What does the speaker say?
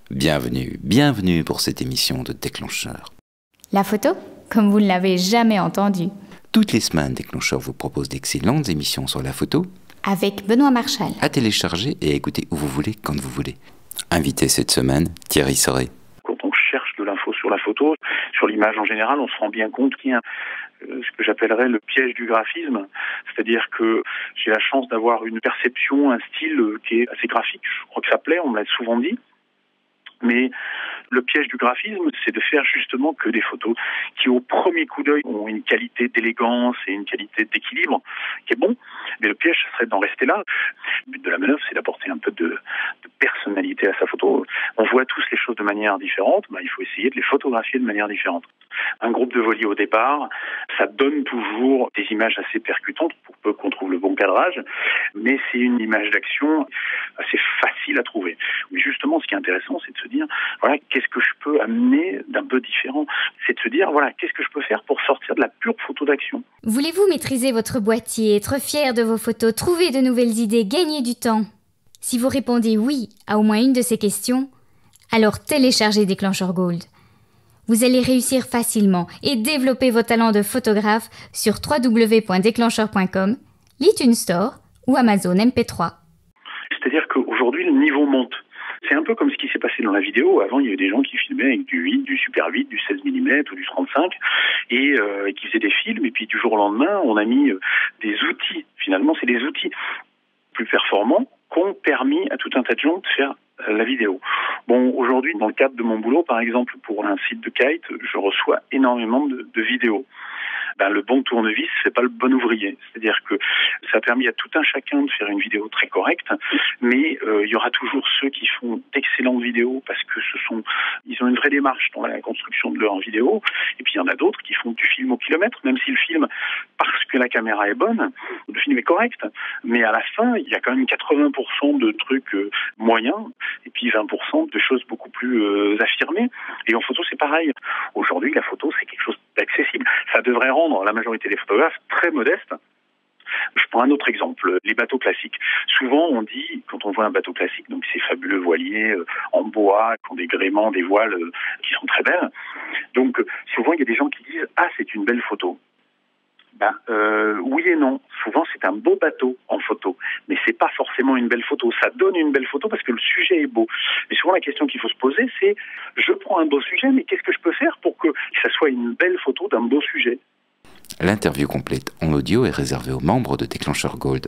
Bienvenue pour cette émission de Déclencheur. La photo, comme vous ne l'avez jamais entendu. Toutes les semaines, Déclencheur vous propose d'excellentes émissions sur la photo. Avec Benoît Marchal. À télécharger et à écouter où vous voulez, quand vous voulez. Invité cette semaine, Thierry Soré. Quand on cherche de l'info sur la photo, sur l'image en général, on se rend bien compte qu'il y a ce que j'appellerais le piège du graphisme. C'est-à-dire que j'ai la chance d'avoir une perception, un style qui est assez graphique. Je crois que ça plaît, on me l'a souvent dit. Mais le piège du graphisme, c'est de faire justement que des photos qui, au premier coup d'œil, ont une qualité d'élégance et une qualité d'équilibre qui est bon. Mais le piège, ce serait d'en rester là. Le but de la manœuvre, c'est d'apporter un peu de personnalité à sa photo. On voit tous les choses de manière différente. Il faut essayer de les photographier de manière différente. Un groupe de voiliers au départ, ça donne toujours des images assez percutantes pour peu qu'on trouve le bon cadrage, mais c'est une image d'action assez facile à trouver. Mais justement, ce qui est intéressant, c'est de se dire, voilà, qu'est-ce que je peux amener d'un peu différent ? C'est de se dire, voilà, qu'est-ce que je peux faire pour sortir de la pure photo d'action ? Voulez-vous maîtriser votre boîtier, être fier de vos photos, trouver de nouvelles idées, gagner du temps ? Si vous répondez oui à au moins une de ces questions, alors téléchargez Déclencheur Gold. Vous allez réussir facilement et développer vos talents de photographe sur www.déclencheur.com, l'iTunes Store ou Amazon MP3. C'est-à-dire qu'aujourd'hui, le niveau monte. C'est un peu comme ce qui s'est passé dans la vidéo. Avant, il y avait des gens qui filmaient avec du 8, du super 8, du 16 mm ou du 35 et qui faisaient des films. Et puis du jour au lendemain, on a mis des outils. Finalement, c'est des outils plus performants qui ont permis à tout un tas de gens de faire la vidéo. Bon, aujourd'hui, dans le cadre de mon boulot, par exemple, pour un site de kite, je reçois énormément de vidéos. Le bon tournevis fait pas le bon ouvrier. C'est-à-dire que ça a permis à tout un chacun de faire une vidéo très correcte, mais il y aura toujours ceux qui font d'excellentes vidéos parce que ils ont une vraie démarche dans la construction de leur vidéo, et puis il y en a d'autres qui font du film au kilomètre, même si le film, parce que la caméra est bonne, le film est correct, mais à la fin, il y a quand même 80% de trucs moyens, et puis 20% de choses beaucoup plus affirmées. Et en photo, c'est pareil. Aujourd'hui, la photo, c'est quelque chose d'accessible. Ça devrait rendre la majorité des photographes très modestes. Je prends un autre exemple, les bateaux classiques. Souvent, on dit, quand on voit un bateau classique, donc ces fabuleux voiliers en bois, qui ont des gréements, des voiles qui sont très belles. Donc, souvent, il y a des gens qui disent « Ah, c'est une belle photo ». Oui et non. Souvent, c'est un beau bateau en photo, mais c'est pas forcément une belle photo. Ça donne une belle photo parce que le sujet est beau. Mais souvent, la question qu'il faut se poser, c'est je prends un beau sujet, mais qu'est-ce que je peux faire pour que ça soit une belle photo d'un beau sujet ? L'interview complète en audio est réservée aux membres de Déclencheur Gold.